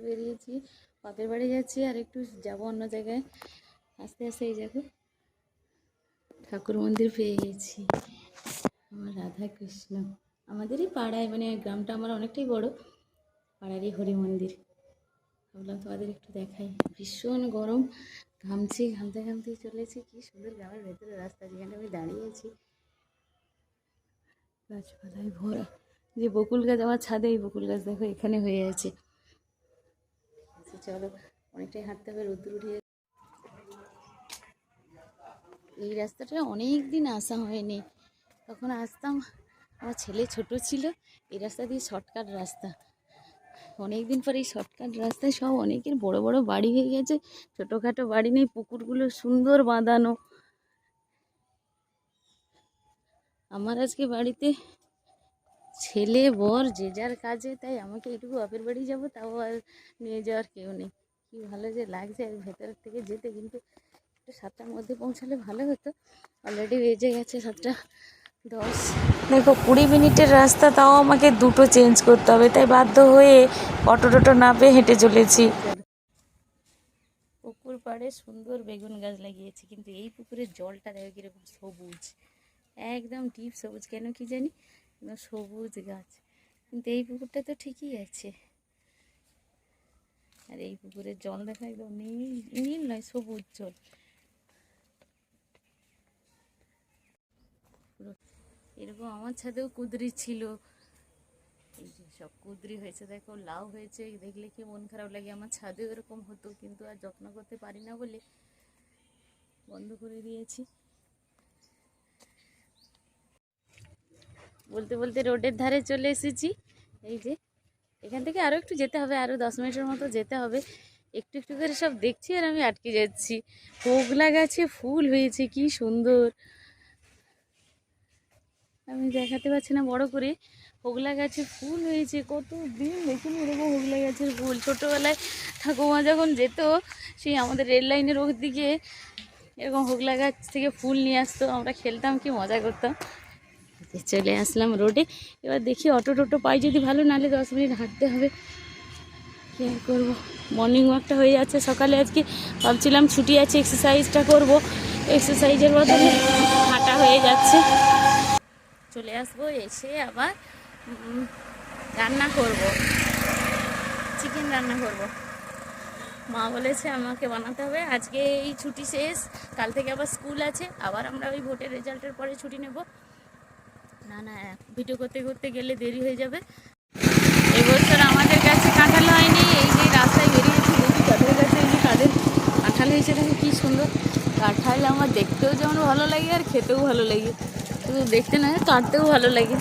বেরিয়েছি, বাপের বাড়ি যাচ্ছি, আর একটু যাবো অন্য জায়গায়। আস্তে আস্তে এই দেখো ঠাকুর মন্দির পেয়ে গেছি, আমার রাধা কৃষ্ণ। আমাদেরই পাড়ায়, মানে গ্রামটা আমার অনেকটাই বড়, পাড়ারই হরি মন্দির। ভাবলাম তোমাদের একটু দেখাই। ভীষণ গরম, ঘামছি, ঘামতে ঘামতেই চলেছি। কি সুন্দর গ্রামের ভেতরে রাস্তা, যেখানে আমি দাঁড়িয়েছি গাছপালায় ভরা। যে বকুল গাছ আমার ছাদে, এই বকুল গাছ দেখো এখানে হয়ে আছে। চলো, অনেকটাই হাঁটতে হবে, রোদ্দুর উঠিয়ে। এই রাস্তাটা অনেক দিন আসা হয়নি, তখন আসতাম, আমার ছেলে ছোট ছিল। এই রাস্তা দিয়ে শর্টকাট রাস্তা, অনেক দিন পরে এই শর্টকাট রাস্তায় সব অনেকের বড় বড় বাড়ি হয়ে গেছে, ছোটোখাটো বাড়ি নেই। পুকুরগুলো সুন্দর বাঁধানো। আমার আজকে বাড়িতে ছেলে বর যে যার কাজে, তাই আমাকে এটুকু বাপের বাড়ি যাবো, তাও আর নিয়ে যাওয়ার কেউ নেই। কি ভালো যে লাগছে ভেতর থেকে যেতে, কিন্তু একটু 7টার মধ্যে পৌঁছালে ভালো হতো। অলরেডি বেজে গেছে 7:10। দেখো 20 মিনিটের রাস্তা, তাও আমাকে দুটো চেঞ্জ করতে হবে, তাই বাধ্য হয়ে অটো টোটো না পেয়ে হেঁটে চলেছি। পুকুর পাড়ে সুন্দর বেগুন গাছ লাগিয়েছি, কিন্তু এই পুকুরের জলটা দেখো কিরকম সবুজ, একদম ডিপ সবুজ। কেন কি জানি, সবুজ গাছ। কিন্তু এই পুকুরটা তো ঠিকই আছে, আর এই পুকুরের জল দেখা একদম নীল, নীল নয় সবুজ জল। এরকম আমার ছাদেও কুঁদরি ছিল, এই যে সব কুঁদরি হয়েছে, দেখো লাউ হয়েছে, দেখলে কি মন খারাপ লাগে। আমার ছাদেও এরকম হতো, কিন্তু আর যত্ন করতে পারি না বলে বন্ধ করে দিয়েছি। বলতে বলতে রোডের ধারে চলে এসেছি। এই যে এখান থেকে আরও একটু যেতে হবে, আরও 10 মিনিটের মতো যেতে হবে। একটু একটু করে সব দেখছি আর আমি আটকে যাচ্ছি। হোগলা গাছে ফুল হয়েছে, কি সুন্দর। আমি দেখাতে পারছি না বড় করে। হোগলা গাছে ফুল হয়েছে, কত দিন দেখিনি এরকম হোগলা গাছের ফুল। ছোটোবেলায় ঠাকুমা যখন যেত, সেই আমাদের রেল লাইনের ওর দিকে এরকম হোগলা গাছ থেকে ফুল নিয়ে আসতো, আমরা খেলতাম, কি মজা করতাম। চলে আসলাম রোডে। এবার দেখি অটো টোটো পাই যদি ভালো, নাহলে 10 মিনিট হাঁটতে হবে। কী আর করবো, মর্নিং ওয়াকটা হয়ে যাচ্ছে সকালে। আজকে ভাবছিলাম ছুটি আছে, এক্সারসাইজটা করব, এক্সারসাইজের বদলে হাঁটা হয়ে যাচ্ছে। চলে আসবো, এসে আবার রান্না করব, চিকেন রান্না করব। মা বলেছে আমাকে বানাতে হবে। আজকে এই ছুটি শেষ, কাল থেকে আবার স্কুল আছে। আবার আমরা ওই ভোটের রেজাল্টের পরে ছুটি নেব। না ভিডিও করতে করতে গেলে দেরি হয়ে যাবে। এবছর আমাদের কাছে কাঁঠাল হয়নি। এই যে রাস্তায় বেরিয়েছি, দেখি তাদের কাছে এই যে তাদের কাঁঠাল হয়েছে, দেখো কী সুন্দর কাঁঠাল। আমার দেখতেও যেমন ভালো লাগে আর খেতেও ভালো লাগে, শুধু দেখতে না, কাটতেও ভালো লাগে।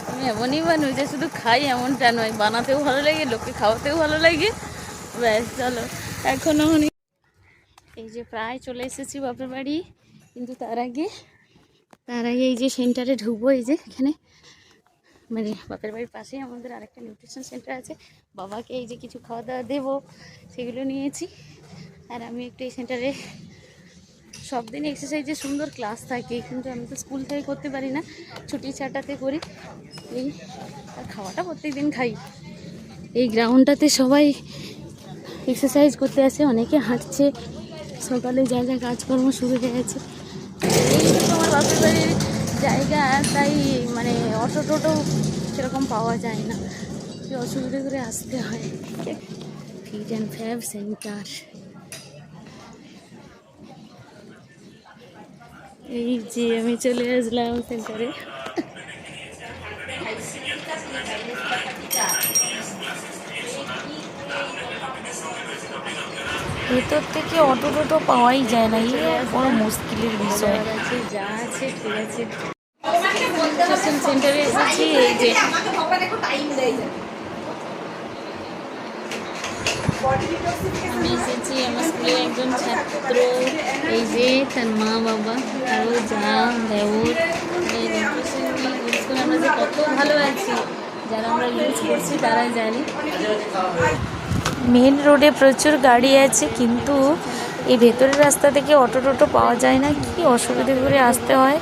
আমি এমনই মানুষ যে শুধু খাই এমনটা নয়, বানাতেও ভালো লাগে, লোককে খাওয়াতেও ভালো লাগে। ব্যাস চলো, এখনও এই যে প্রায় চলে এসেছি বাপের বাড়ি। কিন্তু তার আগে এই যে সেন্টারে ঢুকবো। এই যে এখানে মানে বাপের বাড়ির পাশেই আমাদের আরেকটা নিউট্রিশন সেন্টার আছে। বাবাকে এই যে কিছু খাওয়া দাওয়া দেবো, সেগুলো নিয়েছি। আর আমি একটু এই সেন্টারে সব দিন এক্সারসাইজের সুন্দর ক্লাস থাকে, কিন্তু আমি তো স্কুল থেকে করতে পারি না, ছুটি ছাটাতে করি। এই আর খাওয়াটা প্রত্যেক দিন খাই। এই গ্রাউন্ডটাতে সবাই এক্সারসাইজ করতে আসে, অনেকে হাঁটছে, সকালে যা যা কাজকর্ম শুরু হয়ে গেছে। এই তো আমার বাপের বাড়ির জায়গা, তাই মানে অটো টোটো সেরকম পাওয়া যায় না, অসুবিধা করে আসতে হয়। Fit and fab centre. এই যে আমি চলে আসলাম সেন্টারে। ভেতর থেকে অটো টোটো পাওয়াই যায় না, এই বড় মুশকিলের বিষয়। যা আছে ঠিক আছে, সেন্টারে এসেছি। এই যে আমি এসেছি, আমার স্কুলের একজন ছাত্র, এই যে তার মা বাবা আরও যা দেওর। আমরা যে কত ভালো আছি, যারা আমরা ইউজ করছি তারাই জানি। মেন রোডে প্রচুর গাড়ি আছে, কিন্তু এই ভেতরের রাস্তা থেকে অটো টোটো পাওয়া যায় না, কি অসুবিধে করে আসতে হয়।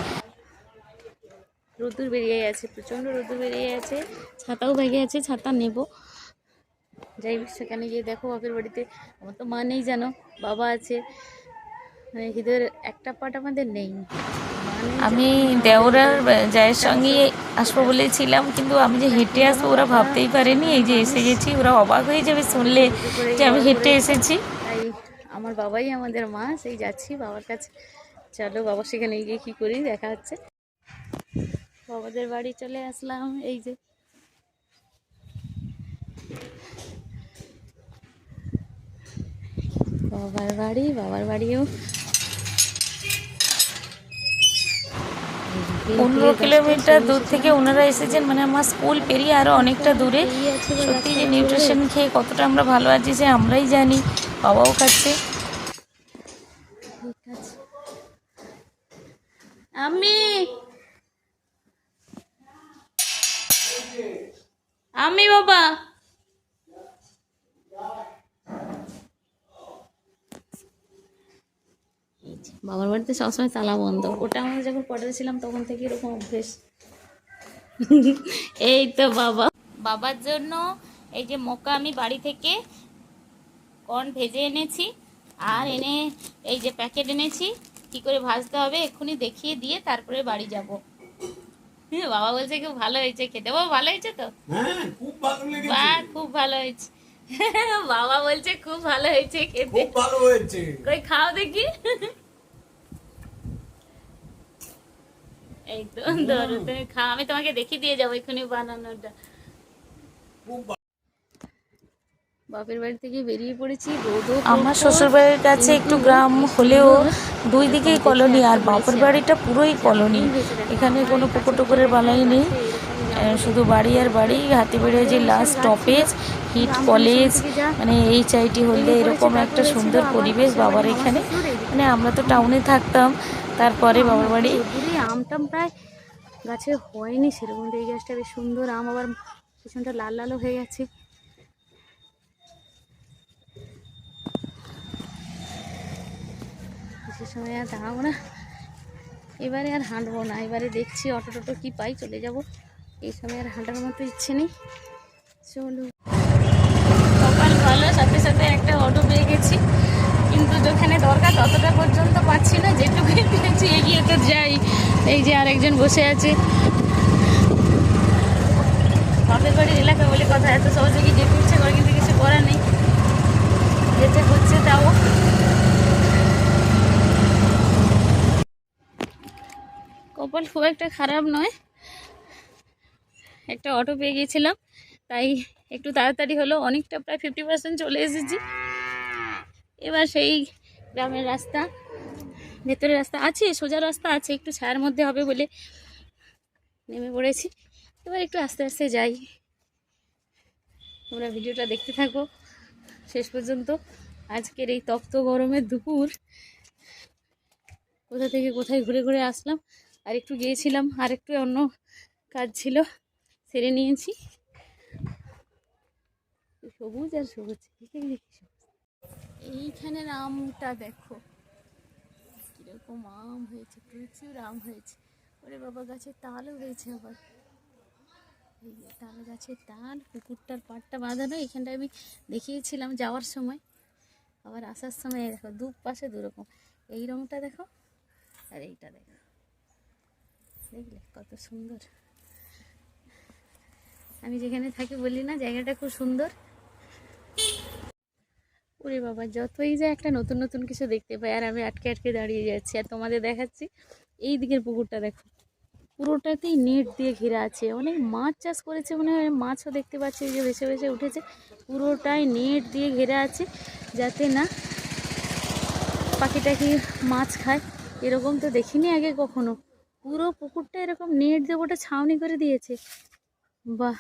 রোদ্দুর বেরিয়ে গেছে, প্রচণ্ড রোদ্দুর বেরিয়ে গেছে। ছাতাও ব্যাগে আছে, ছাতা নেব। যাই সেখানে গিয়ে দেখো বাপের বাড়িতে আমার তো মা নেই জানো, বাবা আছে, মানে এদের একটা পার্ট আমাদের নেই। আমি দেওরার জায়ের সঙ্গে আসবো বলেছিলাম, কিন্তু আমি যে হেঁটে আসবো ওরা ভাবতেই পারেনি। এই যে এসে গেছি, ওরা অবাক হয়ে যাবে শুনলে যে আমি হেঁটে এসেছি। তাই আমার বাবাই আমাদের মা, সেই যাচ্ছি বাবার কাছে। চলো বাবা সেখানে গিয়ে কী করি দেখা হচ্ছে। বাবাদের বাড়ি চলে আসলাম, এই যে বাবার বাড়িও 15 কিলোমিটার দূর থেকে ওনারা এসেছেন, মানে আমার স্কুল পেরিয়ে আরও অনেকটা দূরে। সত্যি যে নিউট্রিশন খেয়ে কতটা আমরা ভালো আছি যে আমরাই জানি, বাবাও খাচ্ছে। ঠিক আছে আমি আমি বাবা বাবার বাড়িতে সবসময় তালা বন্ধ, ওটা আমরা যখন পড়ে ছিলাম তখন থেকে এরকম অভ্যেস। এই তো বাবা, বাবার জন্য এই যে মক্কা আমি বাড়ি থেকে কর্ন ভেজে এনেছি, আর এনে এই যে প্যাকেট এনেছি, কি করে ভাজতে হবে এক্ষুনি দেখিয়ে দিয়ে তারপরে বাড়ি যাব। বাবা বলছে খুব ভালো হয়েছে খেতে। বাবা ভালো হয়েছে তো? হ্যাঁ, খুব ভালো লেগেছে। বাহ, খুব ভালো হয়েছে। বাবা বলছে খুব ভালো হয়েছে খেতে। খুব ভালো হয়েছে। কই খাও দেখি। এই তো ধরো তুমি খাও, আমি তোমাকে দেখিয়ে দিয়ে যাবো এক্ষুনি বানানোটা। বাপের বাড়ি থেকে বেরিয়ে পড়েছি, রোদও আমার শ্বশুরবাড়ির কাছে একটু গ্রাম হলেও দুই দিকেই কলোনি, আর বাপের বাড়িটা পুরোই কলোনি। এখানে কোনো পুকুর টুকুরের বালাই নেই, শুধু বাড়ি আর বাড়ি। হাতিবেড়ে যে লাস্ট স্টপেজ হিট কলেজ, মানে HIT হলে এরকম একটা সুন্দর পরিবেশ বাবার এখানে। মানে আমরা তো টাউনে থাকতাম, তারপরে বাবার বাড়ি। দূরে আমটাম প্রায় গাছে হয়নি সেরকম, এই গাছটা বেশ সুন্দর আম, আবার পিছনটা লাল লালও হয়ে গেছে। সে সময় আর দাঁড়াবো না, এবারে আর হাঁটবো না, এবারে দেখছি অটো টোটো কি পাই চলে যাব। এই সময় আর হাঁটার মতো ইচ্ছে নেই। চলো, সকাল ভালো, সাথে সাথে একটা অটো পেয়ে গেছি, কিন্তু যেখানে দরকার ততটা পর্যন্ত পাচ্ছি না, যেটুকুই পেয়েছি এগিয়ে তো যাই। এই যে আরেকজন বসে আছে। বাপের বাড়ির এলাকা বলে কথা, এত সহজে কি যেতে ইচ্ছে করে, কিন্তু কিছু করার নেই, যেতে হচ্ছে। তাও কপাল খুব একটা খারাপ নয়, একটা অটো পেয়ে গিয়েছিলাম, তাই একটু তাড়াতাড়ি হলো, অনেকটা প্রায় 50% চলে এসেছি। এবার সেই গ্রামের রাস্তা, ভেতরের রাস্তা আছে, সোজা রাস্তা আছে, একটু ছায়ার মধ্যে হবে বলে নেমে পড়েছি। এবার একটু আস্তে আস্তে যাই। তোমরা ভিডিওটা দেখতে থাকো শেষ পর্যন্ত। আজকের এই তপ্ত গরমের দুপুর কোথা থেকে কোথায় ঘুরে ঘুরে আসলাম, আর একটু গিয়েছিলাম, আর একটু অন্য কাজ ছিল, সেরে নিয়েছি। সবুজ আর সবুজ, এইখানের আমটা দেখো কিরকম আম হয়েছে, প্রচুর আম হয়েছে। ওরে বাবা, গাছের তালও হয়েছে আবার। এই যে তাল গাছের তাল, পুকুরটার পাড়টা বাঁধানো, এখানটা আমি দেখিয়েছিলাম যাওয়ার সময়, আবার আসার সময় দেখো দু পাশে দুরকম। এই রংটা দেখো আর এইটা দেখো, দেখলে কত সুন্দর। আমি যেখানে থাকি বলি না জায়গাটা খুব সুন্দর। ওরে বাবা, যতই যায় একটা নতুন নতুন কিছু দেখতে পাই, আর আমি আটকে আটকে দাঁড়িয়ে যাচ্ছি। আর তোমাদের দেখাচ্ছি এই দিকের পুকুরটা দেখো, পুরোটাতেই নেট দিয়ে ঘেরা আছে। অনেক মাছ চাষ করেছে মনে হয়, মাছও দেখতে পাচ্ছি যে ভেসে ভেসে উঠেছে। পুরোটাই নেট দিয়ে ঘেরা আছে, যাতে না পাখি টাখি মাছ খায়। এরকম তো দেখিনি আগে কখনো, পুরো পুকুরটা এরকম নেট দিয়ে ওটা ছাউনি করে দিয়েছে। বাহ,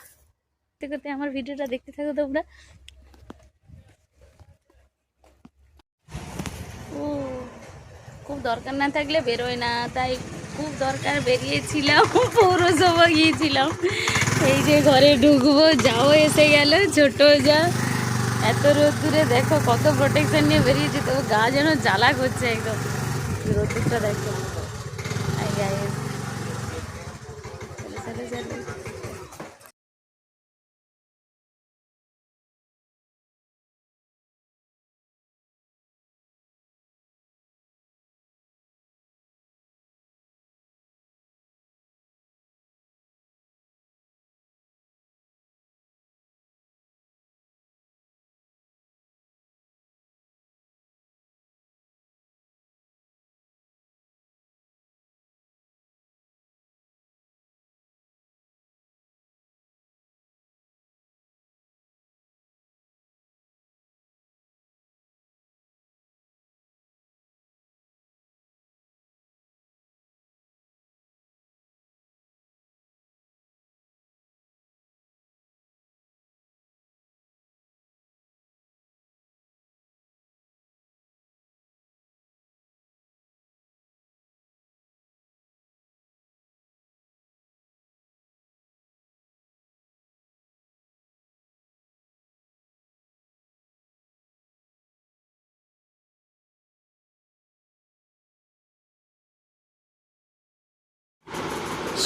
দেখতে করতে আমার ভিডিওটা দেখতে থাকো তোমরা। ও, খুব দরকার না থাকলে বেরোয় না, তাই খুব দরকার বেরিয়েছিলাম, পৌরসভা গিয়েছিলাম। এই যে ঘরে ঢুকবো, যাও এসে গেল ছোট যা। এত রোদ্দুরে দেখো কত প্রোটেকশন নিয়ে বেরিয়েছি, তবু গা যেন জ্বালা করছে একদম। রোদ্দুরটা দেখো। চলে যাবে।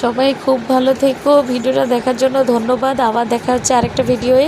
সবাই খুব ভালো থেকো। ভিডিওটা দেখার জন্য ধন্যবাদ। আবার দেখা হচ্ছে আরেকটা ভিডিওয়ে।